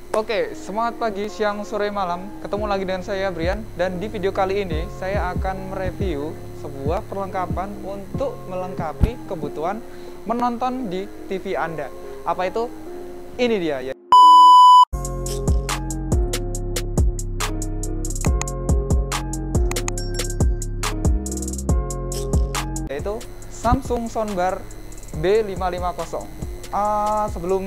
Oke, semangat pagi, siang, sore, malam. Ketemu lagi dengan saya, Brian. Dan di video kali ini, saya akan mereview sebuah perlengkapan untuk melengkapi kebutuhan menonton di TV Anda. Apa itu? Ini dia, yaitu Samsung Soundbar B550. Sebelum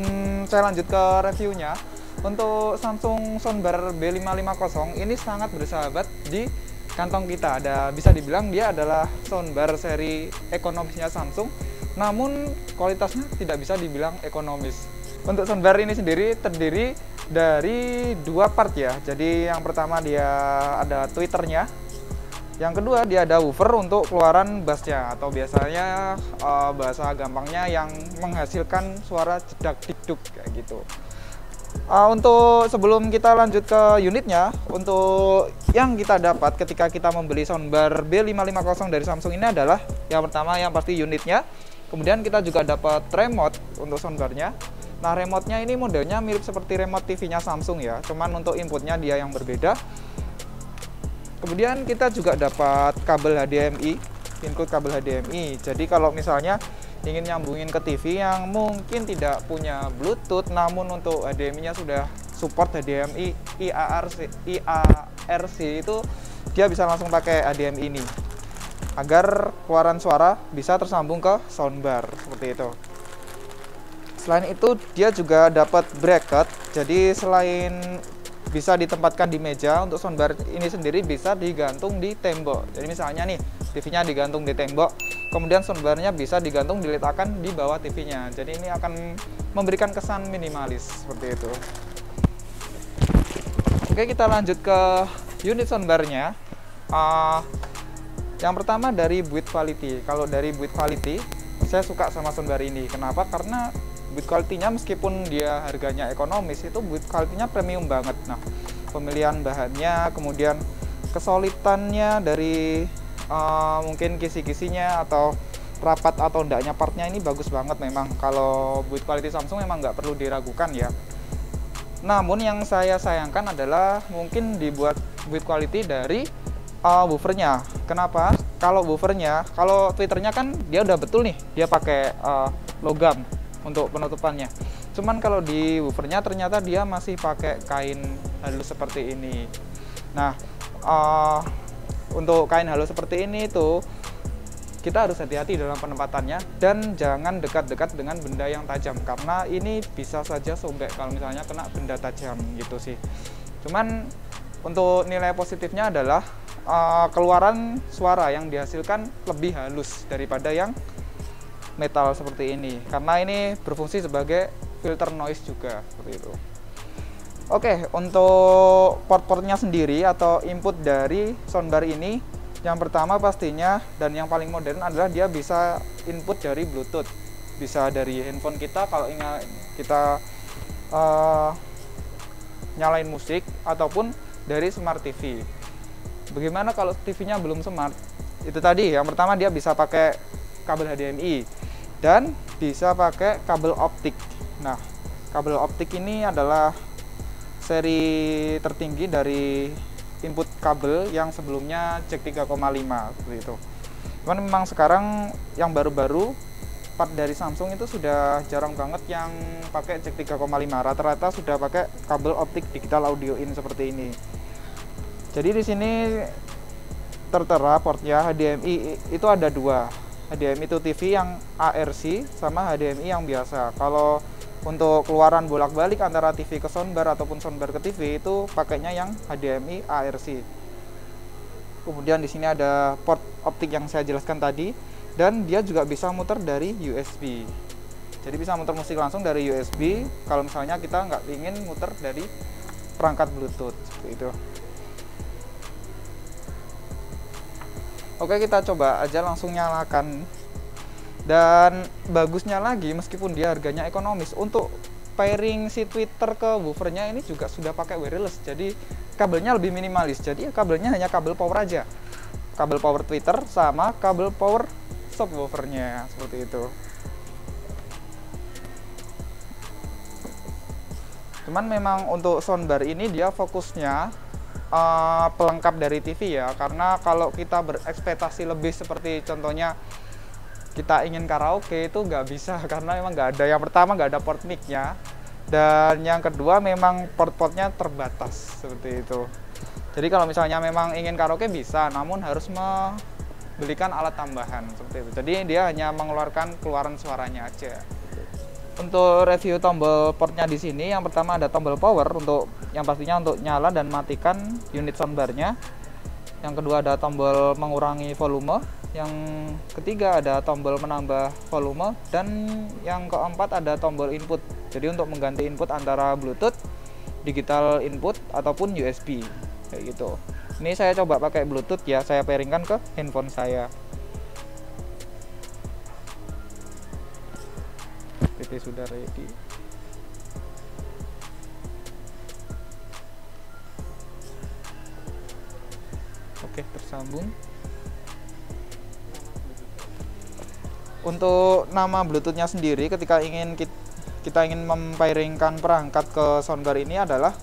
saya lanjut ke reviewnya, untuk Samsung Soundbar B550 ini sangat bersahabat di kantong kita. Bisa dibilang dia adalah soundbar seri ekonomisnya Samsung, namun kualitasnya tidak bisa dibilang ekonomis. Untuk soundbar ini sendiri terdiri dari dua part ya. Jadi yang pertama dia ada tweeternya, yang kedua dia ada woofer untuk keluaran bassnya, atau biasanya bahasa gampangnya yang menghasilkan suara jedak dikduk kayak gitu. Untuk sebelum kita lanjut ke unitnya, untuk yang kita dapat ketika kita membeli soundbar B550 dari Samsung ini adalah yang pertama yang pasti unitnya. Kemudian kita juga dapat remote untuk soundbarnya. Nah, remote-nya ini modelnya mirip seperti remote TV-nya Samsung ya, cuman untuk inputnya dia yang berbeda. Kemudian kita juga dapat kabel HDMI, include kabel HDMI. Jadi kalau misalnya ingin nyambungin ke TV yang mungkin tidak punya Bluetooth, namun untuk HDMI-nya sudah support HDMI IARC itu, dia bisa langsung pakai HDMI ini agar keluaran suara bisa tersambung ke soundbar seperti itu. Selain itu dia juga dapat bracket, jadi selain bisa ditempatkan di meja, untuk soundbar ini sendiri bisa digantung di tembok. Jadi misalnya nih TV-nya digantung di tembok, kemudian soundbarnya bisa digantung diletakkan di bawah TV-nya. Jadi ini akan memberikan kesan minimalis seperti itu. Oke, kita lanjut ke unit soundbarnya. Yang pertama dari build quality. Kalau dari build quality, saya suka sama soundbar ini. Kenapa? Karena build quality-nya meskipun dia harganya ekonomis, itu build quality-nya premium banget. Nah, pemilihan bahannya, kemudian kesolidannya dari mungkin kisi-kisinya atau rapat atau endaknya partnya ini bagus banget memang. Kalau build quality Samsung memang nggak perlu diragukan ya. Namun yang saya sayangkan adalah mungkin dibuat build quality dari woofernya. Kenapa? Kalau woofernya, kalau tweeternya kan dia udah betul nih, dia pakai logam untuk penutupannya. Cuman kalau di woofernya ternyata dia masih pakai kain halus seperti ini. Nah, untuk kain halus seperti ini tuh kita harus hati-hati dalam penempatannya dan jangan dekat-dekat dengan benda yang tajam, karena ini bisa saja sobek kalau misalnya kena benda tajam gitu sih. Cuman untuk nilai positifnya adalah keluaran suara yang dihasilkan lebih halus daripada yang metal seperti ini, karena ini berfungsi sebagai filter noise juga seperti itu. Oke, untuk port-portnya sendiri atau input dari soundbar ini, yang pertama pastinya dan yang paling modern adalah dia bisa input dari Bluetooth, bisa dari handphone kita kalau ingin kita nyalain musik, ataupun dari smart TV. Bagaimana kalau TV-nya belum smart? Itu tadi, yang pertama dia bisa pakai kabel HDMI dan bisa pakai kabel optik. Nah, kabel optik ini adalah seri tertinggi dari input kabel yang sebelumnya jack 3,5 seperti itu. Cuman memang sekarang yang baru-baru part dari Samsung itu sudah jarang banget yang pakai jack 3,5. Rata-rata sudah pakai kabel optik digital audio in seperti ini. Jadi di sini tertera portnya HDMI itu ada dua, HDMI to TV yang ARC sama HDMI yang biasa. Kalau untuk keluaran bolak-balik antara TV ke soundbar ataupun soundbar ke TV itu pakainya yang HDMI ARC. Kemudian di sini ada port optik yang saya jelaskan tadi, dan dia juga bisa muter dari USB. Jadi bisa muter musik langsung dari USB kalau misalnya kita nggak ingin muter dari perangkat Bluetooth seperti itu. Oke, kita coba aja langsung nyalakan. Dan bagusnya lagi, meskipun dia harganya ekonomis, untuk pairing si tweeter ke woofernya ini juga sudah pakai wireless, jadi kabelnya lebih minimalis. Jadi kabelnya hanya kabel power aja, kabel power tweeter sama kabel power subwoofernya seperti itu. Cuman memang untuk soundbar ini dia fokusnya pelengkap dari TV ya, karena kalau kita berekspektasi lebih seperti contohnya kita ingin karaoke itu nggak bisa karena memang nggak ada, yang pertama nggak ada port mic-nya, dan yang kedua memang port-portnya terbatas seperti itu. Jadi kalau misalnya memang ingin karaoke bisa, namun harus membelikan alat tambahan seperti itu. Jadi dia hanya mengeluarkan keluaran suaranya aja. Untuk review tombol portnya di sini, yang pertama ada tombol power untuk yang pastinya untuk nyala dan matikan unit soundbarnya. Yang kedua ada tombol mengurangi volume. Yang ketiga ada tombol menambah volume, dan yang keempat ada tombol input. Jadi untuk mengganti input antara Bluetooth, digital input ataupun USB kayak gitu. Ini saya coba pakai Bluetooth ya, saya pairingkan ke handphone saya. PT sudah ready. Oke, tersambung. Untuk nama Bluetoothnya sendiri, ketika kita ingin mempairingkan perangkat ke soundbar ini adalah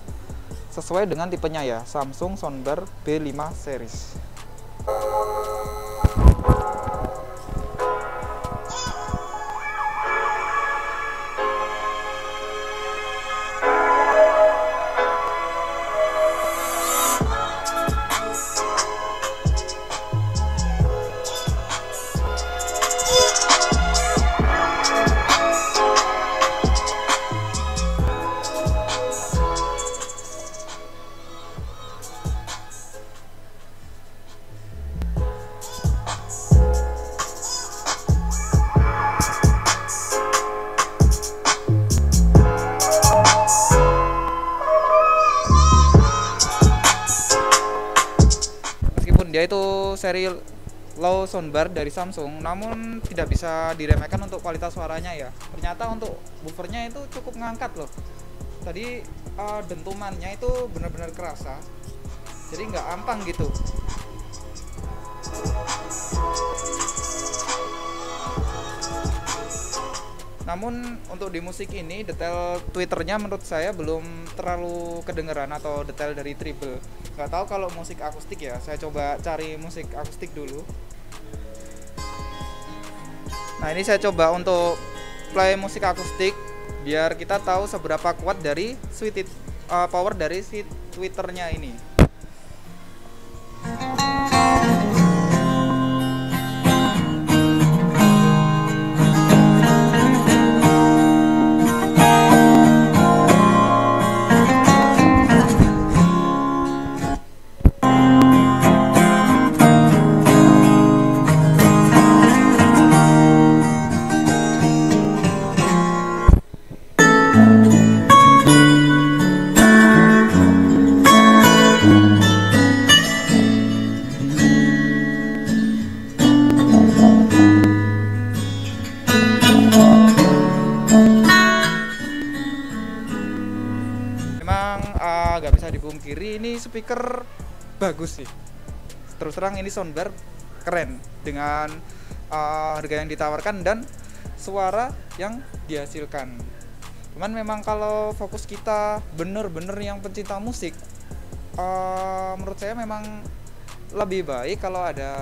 sesuai dengan tipenya ya, Samsung Soundbar B5 series. Dia itu seri low soundbar dari Samsung, namun tidak bisa diremehkan untuk kualitas suaranya ya. Ternyata untuk buffernya itu cukup ngangkat loh. Tadi dentumannya itu benar-benar kerasa, jadi nggak ampang gitu. Namun untuk di musik ini detail tweeternya menurut saya belum terlalu kedengeran atau detail dari treble. Nggak tahu kalau musik akustik ya, saya coba cari musik akustik dulu. Nah ini saya coba untuk play musik akustik biar kita tahu seberapa kuat dari power dari si tweeternya ini. Nggak bisa dipungkiri ini speaker bagus sih. Terus terang ini soundbar keren dengan harga yang ditawarkan dan suara yang dihasilkan. Cuman memang kalau fokus kita bener-bener yang pencinta musik, menurut saya memang lebih baik kalau ada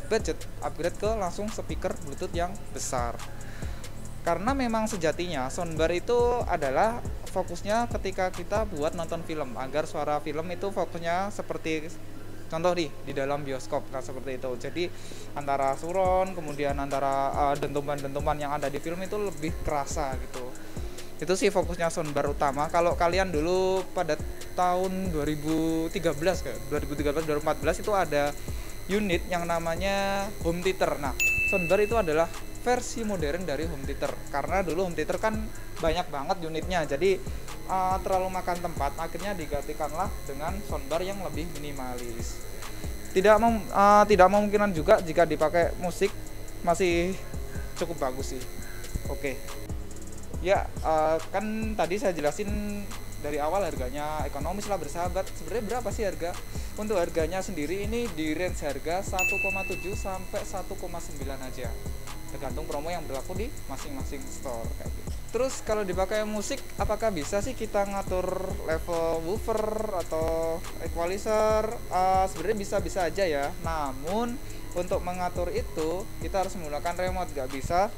budget upgrade ke langsung speaker Bluetooth yang besar. Karena memang sejatinya soundbar itu adalah fokusnya ketika kita buat nonton film, agar suara film itu fokusnya seperti contoh di dalam bioskop, nah seperti itu. Jadi antara surround kemudian antara dentuman-dentuman yang ada di film itu lebih kerasa gitu. Itu sih fokusnya soundbar utama. Kalau kalian dulu pada tahun 2013 2014 itu ada unit yang namanya home theater. Nah, soundbar itu adalah versi modern dari home theater, karena dulu home theater kan banyak banget unitnya, jadi terlalu makan tempat, akhirnya digantikanlah dengan soundbar yang lebih minimalis. Tidak memungkinkan juga jika dipakai musik, masih cukup bagus sih. Oke. Ya, kan tadi saya jelasin dari awal harganya ekonomis lah, bersahabat. Sebenarnya berapa sih harga? Untuk harganya sendiri ini di range harga 1,7 sampai 1,9 aja. Tergantung promo yang berlaku di masing-masing store kayak gitu. Itu Terus kalau dipakai musik, apakah bisa sih kita ngatur level woofer atau equalizer? Sebenarnya bisa-bisa aja ya. Namun untuk mengatur itu kita harus menggunakan remote, gak bisa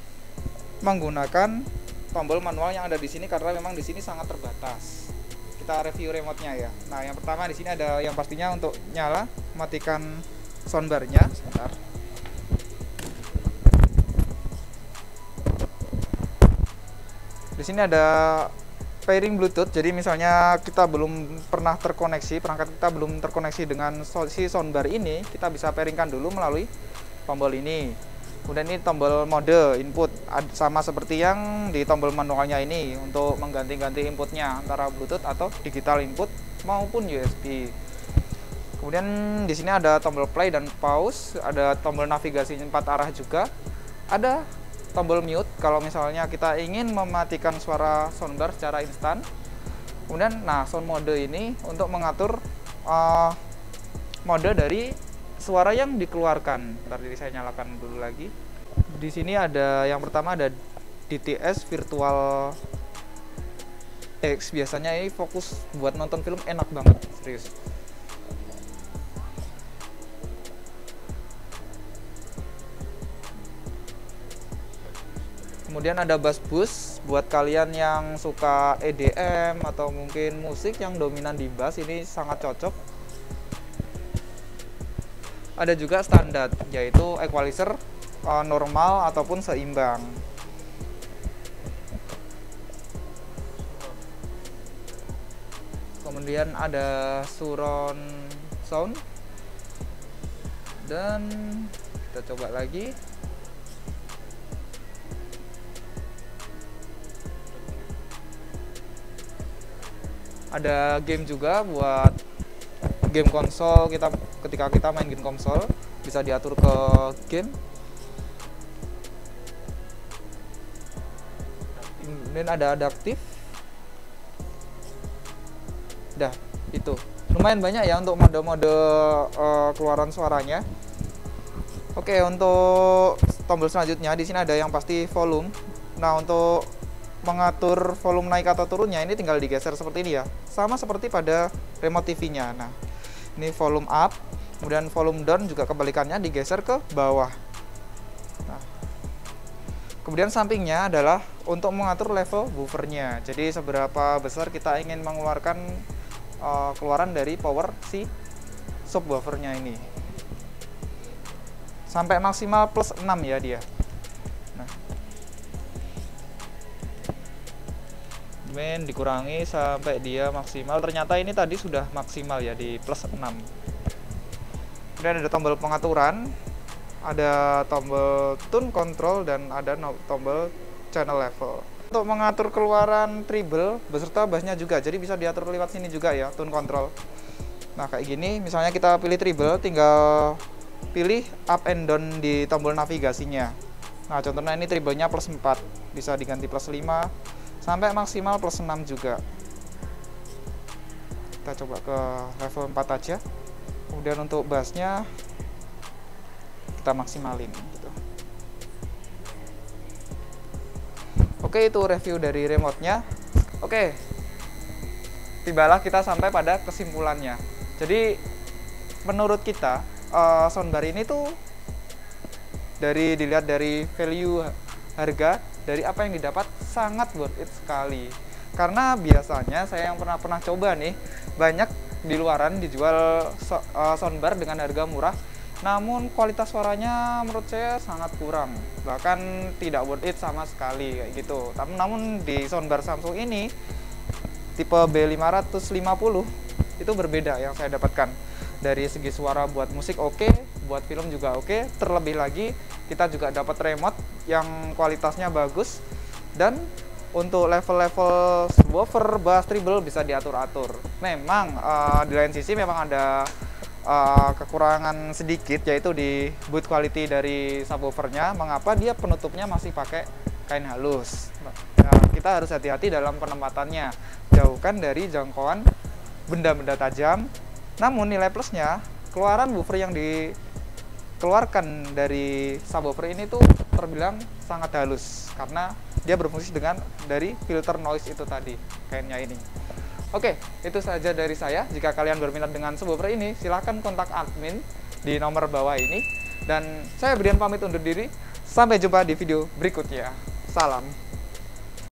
menggunakan tombol manual yang ada di sini karena memang di sini sangat terbatas. Kita review remote-nya ya. Nah, yang pertama di sini ada yang pastinya untuk nyala, matikan soundbar-nya. Sebentar. Di sini ada pairing Bluetooth. Jadi misalnya kita belum pernah terkoneksi, perangkat kita belum terkoneksi dengan si soundbar ini, kita bisa pairingkan dulu melalui tombol ini. Kemudian ini tombol mode input, sama seperti yang di tombol manualnya ini untuk mengganti-ganti inputnya antara Bluetooth atau digital input maupun USB. Kemudian di sini ada tombol play dan pause, ada tombol navigasi 4 arah juga, ada tombol mute kalau misalnya kita ingin mematikan suara soundbar secara instan. Kemudian nah sound mode ini untuk mengatur mode dari suara yang dikeluarkan. Ntar saya nyalakan dulu lagi. Di sini ada yang pertama ada DTS Virtual X. Biasanya ini fokus buat nonton film enak banget, serius. Kemudian ada bass boost buat kalian yang suka EDM atau mungkin musik yang dominan di bass, ini sangat cocok. Ada juga standar, yaitu equalizer normal ataupun seimbang. Kemudian ada surround sound. Dan kita coba lagi. Ada game juga buat game konsol, ketika kita main game konsol bisa diatur ke game. Kemudian ada adaptif. Dah, itu lumayan banyak ya untuk mode-mode keluaran suaranya. Oke, untuk tombol selanjutnya di sini ada yang pasti volume. Nah, untuk mengatur volume naik atau turunnya ini tinggal digeser seperti ini ya, sama seperti pada remote TV-nya. Nah, ini volume up, kemudian volume down juga kebalikannya, digeser ke bawah. Nah, kemudian sampingnya adalah untuk mengatur level woofernya. Jadi seberapa besar kita ingin mengeluarkan keluaran dari power si subwoofernya ini. Sampai maksimal plus 6 ya dia. Dikurangi sampai dia maksimal, ternyata ini tadi sudah maksimal ya di plus 6. Kemudian ada tombol pengaturan, ada tombol tune control, dan ada tombol channel level. Untuk mengatur keluaran treble beserta bassnya juga, jadi bisa diatur lewat sini juga ya, tune control. Nah kayak gini, misalnya kita pilih treble, tinggal pilih up and down di tombol navigasinya. Nah contohnya ini treble-nya plus 4, bisa diganti plus 5 sampai maksimal plus 6 juga. Kita coba ke level 4 aja. Kemudian untuk bassnya kita maksimalin gitu. Oke, itu review dari remote-nya. Oke, tibalah kita sampai pada kesimpulannya. Jadi menurut kita soundbar ini tuh dilihat dari value harga, dari apa yang didapat, sangat worth it sekali. Karena biasanya saya yang pernah coba nih, banyak di luaran dijual soundbar dengan harga murah, namun kualitas suaranya menurut saya sangat kurang, bahkan tidak worth it sama sekali kayak gitu. Namun di soundbar Samsung ini tipe B550 itu berbeda yang saya dapatkan. Dari segi suara buat musik oke, buat film juga oke, terlebih lagi kita juga dapat remote yang kualitasnya bagus, dan untuk level-level subwoofer, bass, treble bisa diatur-atur. Memang di lain sisi memang ada kekurangan sedikit, yaitu di boot quality dari subwoofernya. Mengapa dia penutupnya masih pakai kain halus? Nah, kita harus hati-hati dalam penempatannya, jauhkan dari jangkauan benda-benda tajam. Namun nilai plusnya, keluaran woofer yang dikeluarkan dari subwoofer ini tuh terbilang sangat halus, karena dia berfungsi dengan dari filter noise itu tadi, kainnya ini. Oke, itu saja dari saya. Jika kalian berminat dengan subwoofer ini, silahkan kontak admin di nomor bawah ini. Dan saya Brian pamit undur diri. Sampai jumpa di video berikutnya. Salam.